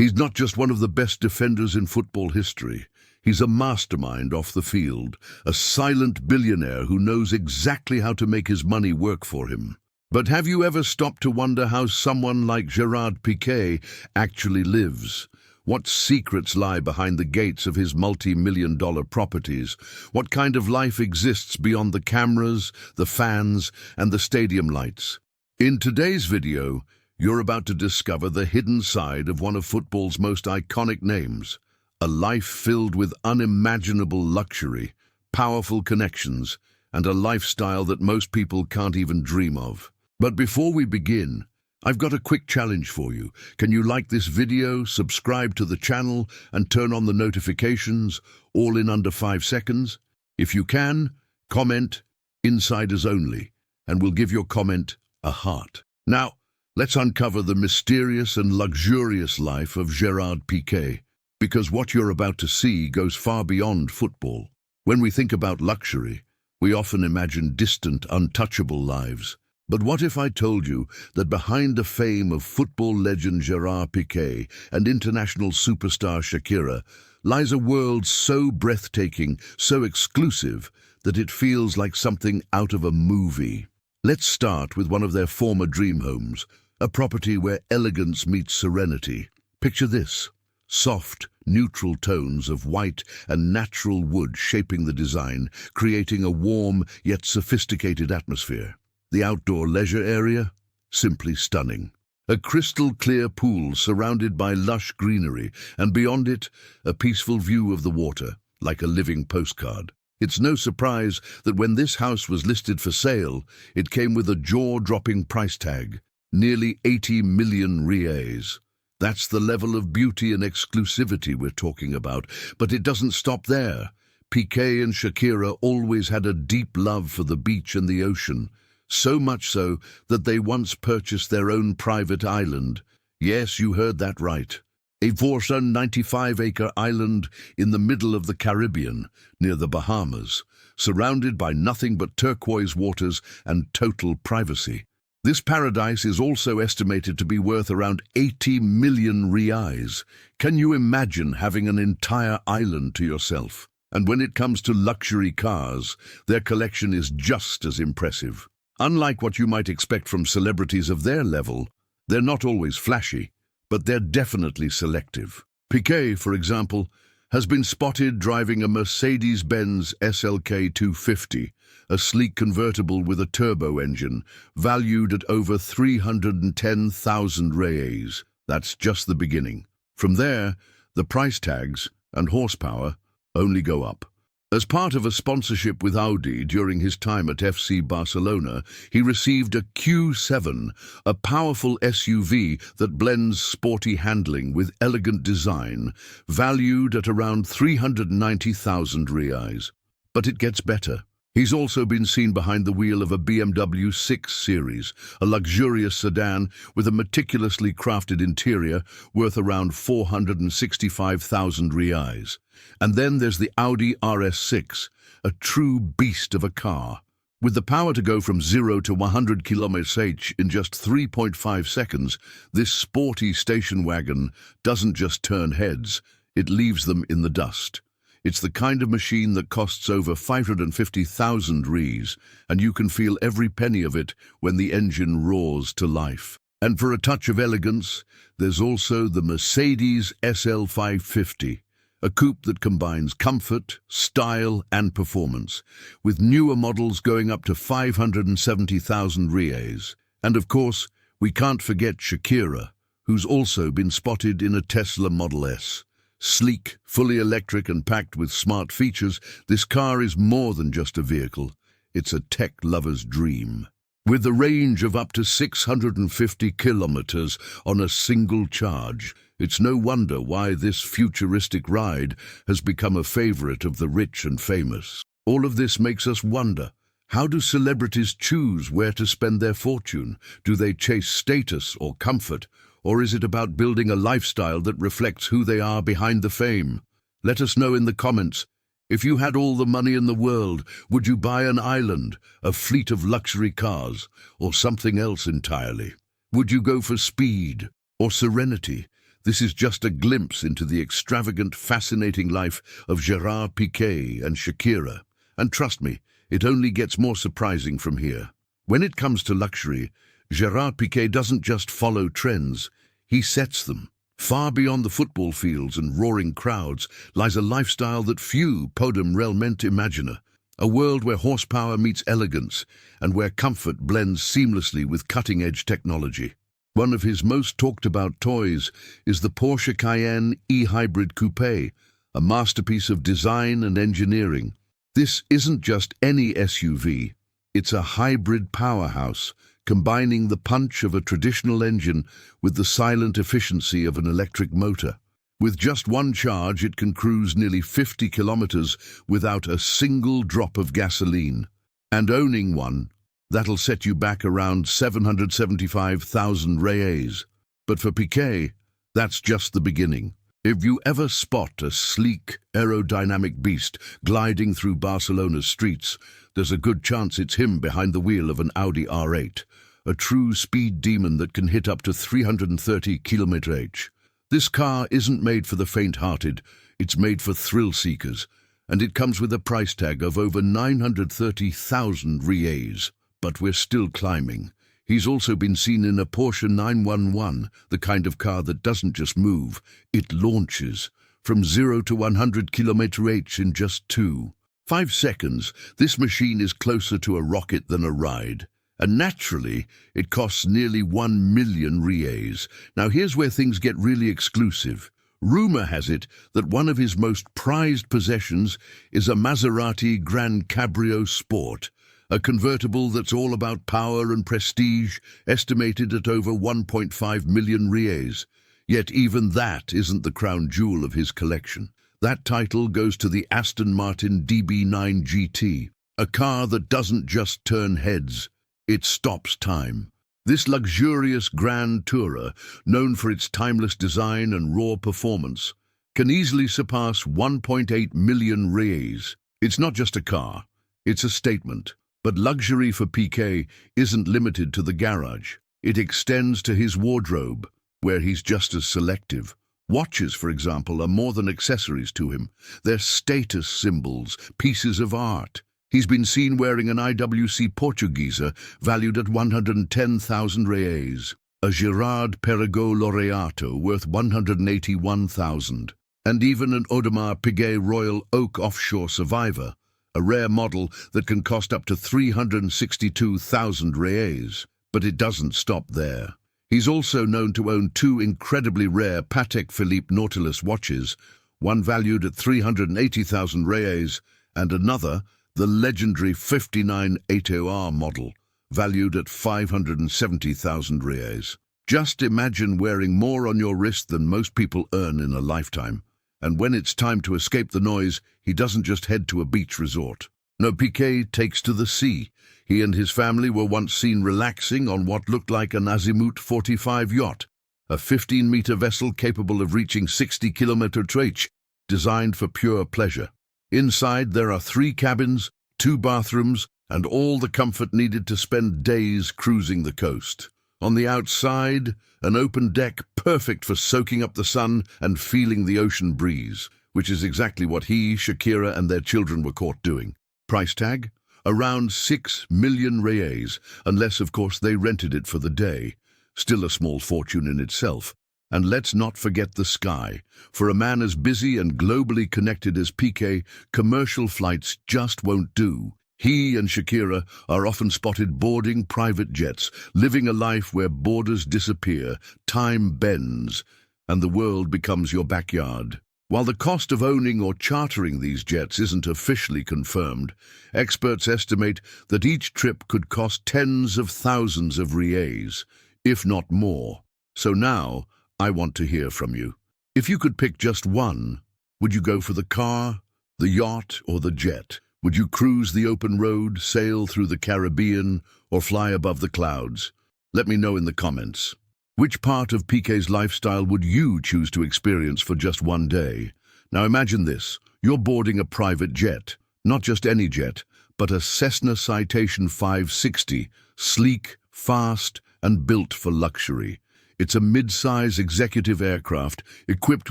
He's not just one of the best defenders in football history. He's a mastermind off the field, a silent billionaire who knows exactly how to make his money work for him. But have you ever stopped to wonder how someone like Gerard Piqué actually lives? What secrets lie behind the gates of his multi-million-dollar properties? What kind of life exists beyond the cameras, the fans, and the stadium lights? In today's video, you're about to discover the hidden side of one of football's most iconic names. A life filled with unimaginable luxury, powerful connections, and a lifestyle that most people can't even dream of. But before we begin, I've got a quick challenge for you. Can you like this video, subscribe to the channel, and turn on the notifications, all in under 5 seconds? If you can, comment "Insiders Only," and we'll give your comment a heart. Now, let's uncover the mysterious and luxurious life of Gerard Piqué, because what you're about to see goes far beyond football. When we think about luxury, we often imagine distant, untouchable lives. But what if I told you that behind the fame of football legend Gerard Piqué and international superstar Shakira lies a world so breathtaking, so exclusive, that it feels like something out of a movie? Let's start with one of their former dream homes, a property where elegance meets serenity. Picture this: soft, neutral tones of white and natural wood shaping the design, creating a warm yet sophisticated atmosphere. The outdoor leisure area? Simply stunning. A crystal-clear pool surrounded by lush greenery, and beyond it, a peaceful view of the water, like a living postcard. It's no surprise that when this house was listed for sale, it came with a jaw-dropping price tag, nearly 80 million reais. That's the level of beauty and exclusivity we're talking about. But it doesn't stop there. Piqué and Shakira always had a deep love for the beach and the ocean. So much so that they once purchased their own private island. Yes, you heard that right. A 495-acre island in the middle of the Caribbean, near the Bahamas, surrounded by nothing but turquoise waters and total privacy. This paradise is also estimated to be worth around 80 million reais. Can you imagine having an entire island to yourself? And when it comes to luxury cars, their collection is just as impressive. Unlike what you might expect from celebrities of their level, they're not always flashy, but they're definitely selective. Piqué, for example, has been spotted driving a Mercedes-Benz SLK 250, a sleek convertible with a turbo engine, valued at over 310,000 reais. That's just the beginning. From there, the price tags and horsepower only go up. As part of a sponsorship with Audi during his time at FC Barcelona, he received a Q7, a powerful SUV that blends sporty handling with elegant design, valued at around 390,000 reais. But it gets better. He's also been seen behind the wheel of a BMW 6 Series, a luxurious sedan with a meticulously crafted interior worth around 465,000 reais. And then there's the Audi RS6, a true beast of a car. With the power to go from 0 to 100 km/h in just 3.5 seconds, this sporty station wagon doesn't just turn heads, it leaves them in the dust. It's the kind of machine that costs over 550,000 reais, and you can feel every penny of it when the engine roars to life. And for a touch of elegance, there's also the Mercedes SL 550, a coupe that combines comfort, style, and performance, with newer models going up to 570,000 reais. And of course, we can't forget Shakira, who's also been spotted in a Tesla Model S. Sleek, fully electric and packed with smart features, this car is more than just a vehicle. It's a tech lover's dream. With a range of up to 650 kilometers on a single charge, it's no wonder why this futuristic ride has become a favorite of the rich and famous. All of this makes us wonder, how do celebrities choose where to spend their fortune? Do they chase status or comfort? Or is it about building a lifestyle that reflects who they are behind the fame? Let us know in the comments. If you had all the money in the world, would you buy an island, a fleet of luxury cars, or something else entirely? Would you go for speed or serenity, This is just a glimpse into the extravagant, fascinating life of Gerard Piqué and Shakira. And trust me, it only gets more surprising from here. When it comes to luxury, Gerard Piqué doesn't just follow trends, he sets them. Far beyond the football fields and roaring crowds lies a lifestyle that few podem realmente imagine. A world where horsepower meets elegance and where comfort blends seamlessly with cutting-edge technology. One of his most talked-about toys is the Porsche Cayenne e-hybrid coupe, a masterpiece of design and engineering. This isn't just any SUV, it's a hybrid powerhouse, combining the punch of a traditional engine with the silent efficiency of an electric motor. With just one charge, it can cruise nearly 50 kilometers without a single drop of gasoline. And owning one, that'll set you back around 775,000 reais. But for Piqué, that's just the beginning. If you ever spot a sleek, aerodynamic beast gliding through Barcelona's streets, there's a good chance it's him behind the wheel of an Audi R8, a true speed demon that can hit up to 330 km/h. This car isn't made for the faint-hearted, it's made for thrill-seekers, and it comes with a price tag of over 930,000 reais. But we're still climbing. He's also been seen in a Porsche 911, the kind of car that doesn't just move, it launches. From 0 to 100 km/h in just 2.5 seconds, this machine is closer to a rocket than a ride. And naturally, it costs nearly 1 million reais. Now here's where things get really exclusive. Rumor has it that one of his most prized possessions is a Maserati Gran Cabrio Sport, a convertible that's all about power and prestige, estimated at over 1.5 million reais. Yet even that isn't the crown jewel of his collection. That title goes to the Aston Martin DB9 GT, a car that doesn't just turn heads, it stops time. This luxurious Grand Tourer, known for its timeless design and raw performance, can easily surpass 1.8 million reais. It's not just a car, it's a statement. But luxury for Piqué isn't limited to the garage. It extends to his wardrobe, where he's just as selective. Watches, for example, are more than accessories to him. They're status symbols, pieces of art. He's been seen wearing an IWC Portuguesa valued at 110,000 reais, a Gerard Piqué Laureato worth 181,000, and even an Audemars Piguet Royal Oak Offshore Survivor, a rare model that can cost up to 362,000 reais. But it doesn't stop there. He's also known to own two incredibly rare Patek Philippe Nautilus watches, one valued at 380,000 reais and another, the legendary 59 ATOR model, valued at 570,000 reais. Just imagine wearing more on your wrist than most people earn in a lifetime. And when it's time to escape the noise, he doesn't just head to a beach resort. No, Piqué takes to the sea. He and his family were once seen relaxing on what looked like an Azimut 45 yacht, a 15-meter vessel capable of reaching 60 km/h, designed for pure pleasure. Inside, there are 3 cabins, 2 bathrooms, and all the comfort needed to spend days cruising the coast. On the outside, an open deck perfect for soaking up the sun and feeling the ocean breeze, which is exactly what he, Shakira, and their children were caught doing. Price tag? Around 6 million reais, unless, of course, they rented it for the day. Still a small fortune in itself. And let's not forget the sky. For a man as busy and globally connected as Piqué, commercial flights just won't do. He and Shakira are often spotted boarding private jets, living a life where borders disappear, time bends, and the world becomes your backyard. While the cost of owning or chartering these jets isn't officially confirmed, experts estimate that each trip could cost tens of thousands of reais, if not more. So now, I want to hear from you. If you could pick just one, would you go for the car, the yacht, or the jet? Would you cruise the open road, sail through the Caribbean, or fly above the clouds? Let me know in the comments. Which part of Piqué's lifestyle would you choose to experience for just one day? Now imagine this. You're boarding a private jet. Not just any jet, but a Cessna Citation 560, sleek, fast, and built for luxury. It's a mid-size executive aircraft equipped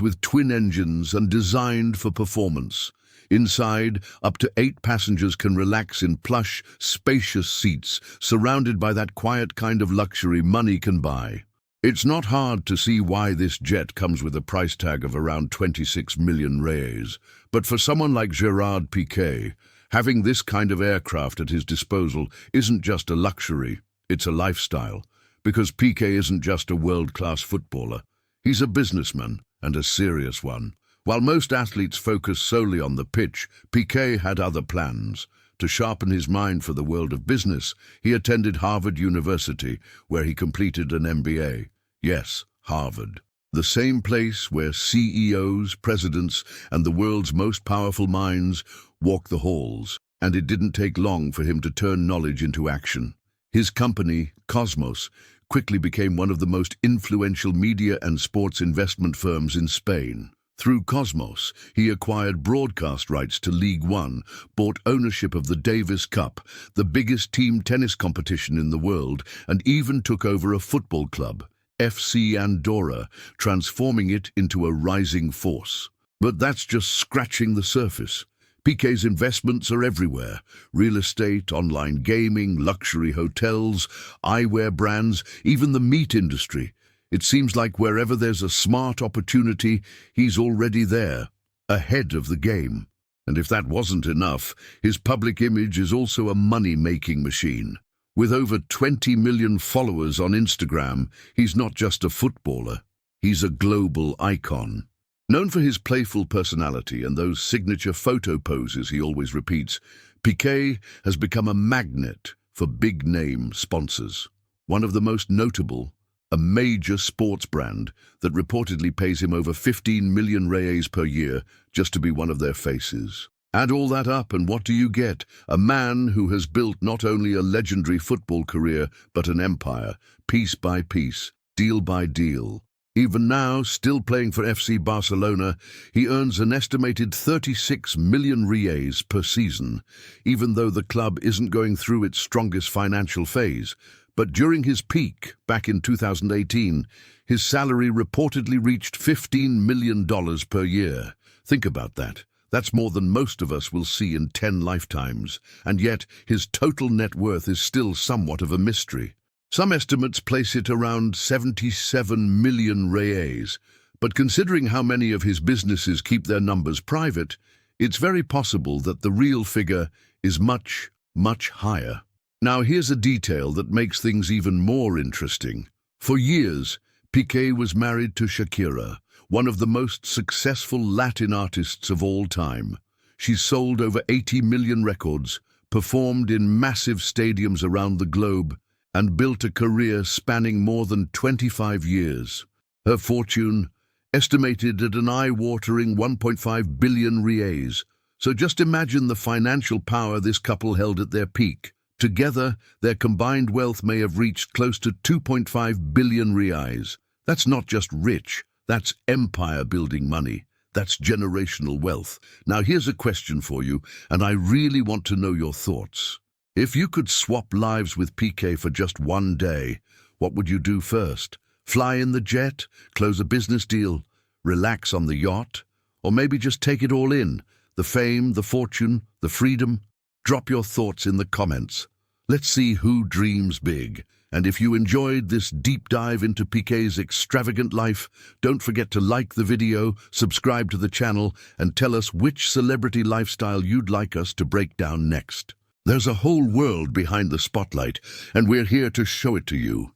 with twin engines and designed for performance. Inside, up to 8 passengers can relax in plush, spacious seats, surrounded by that quiet kind of luxury money can buy. It's not hard to see why this jet comes with a price tag of around 26 million reais. But for someone like Gerard Piqué, having this kind of aircraft at his disposal isn't just a luxury, it's a lifestyle. Because Piqué isn't just a world-class footballer, he's a businessman, and a serious one. While most athletes focus solely on the pitch, Piqué had other plans. To sharpen his mind for the world of business, he attended Harvard University, where he completed an MBA. Yes, Harvard. The same place where CEOs, presidents, and the world's most powerful minds walk the halls. And it didn't take long for him to turn knowledge into action. His company, Cosmos, quickly became one of the most influential media and sports investment firms in Spain. Through Cosmos, he acquired broadcast rights to League One, bought ownership of the Davis Cup, the biggest team tennis competition in the world, and even took over a football club, FC Andorra, transforming it into a rising force. But that's just scratching the surface. Piqué's investments are everywhere: real estate, online gaming, luxury hotels, eyewear brands, even the meat industry. It seems like wherever there's a smart opportunity, he's already there, ahead of the game. And if that wasn't enough, his public image is also a money-making machine. With over 20 million followers on Instagram, he's not just a footballer, he's a global icon. Known for his playful personality and those signature photo poses he always repeats, Piqué has become a magnet for big-name sponsors. One of the most notable, a major sports brand that reportedly pays him over 15 million reais per year just to be one of their faces. Add all that up and what do you get? A man who has built not only a legendary football career, but an empire, piece by piece, deal by deal. Even now, still playing for FC Barcelona, he earns an estimated 36 million reais per season, even though the club isn't going through its strongest financial phase. But during his peak, back in 2018, his salary reportedly reached $15 million per year. Think about that. That's more than most of us will see in 10 lifetimes. And yet, his total net worth is still somewhat of a mystery. Some estimates place it around 77 million reais. But considering how many of his businesses keep their numbers private, it's very possible that the real figure is much, much higher. Now here's a detail that makes things even more interesting. For years, Piqué was married to Shakira, one of the most successful Latin artists of all time. She sold over 80 million records, performed in massive stadiums around the globe, and built a career spanning more than 25 years. Her fortune, estimated at an eye-watering 1.5 billion reais. So just imagine the financial power this couple held at their peak. Together, their combined wealth may have reached close to 2.5 billion reais. That's not just rich, that's empire-building money. That's generational wealth. Now here's a question for you, and I really want to know your thoughts. If you could swap lives with Piqué for just one day, what would you do first? Fly in the jet, close a business deal, relax on the yacht, or maybe just take it all in? The fame, the fortune, the freedom? Drop your thoughts in the comments. Let's see who dreams big. And if you enjoyed this deep dive into Piqué's extravagant life, don't forget to like the video, subscribe to the channel, and tell us which celebrity lifestyle you'd like us to break down next. There's a whole world behind the spotlight, and we're here to show it to you.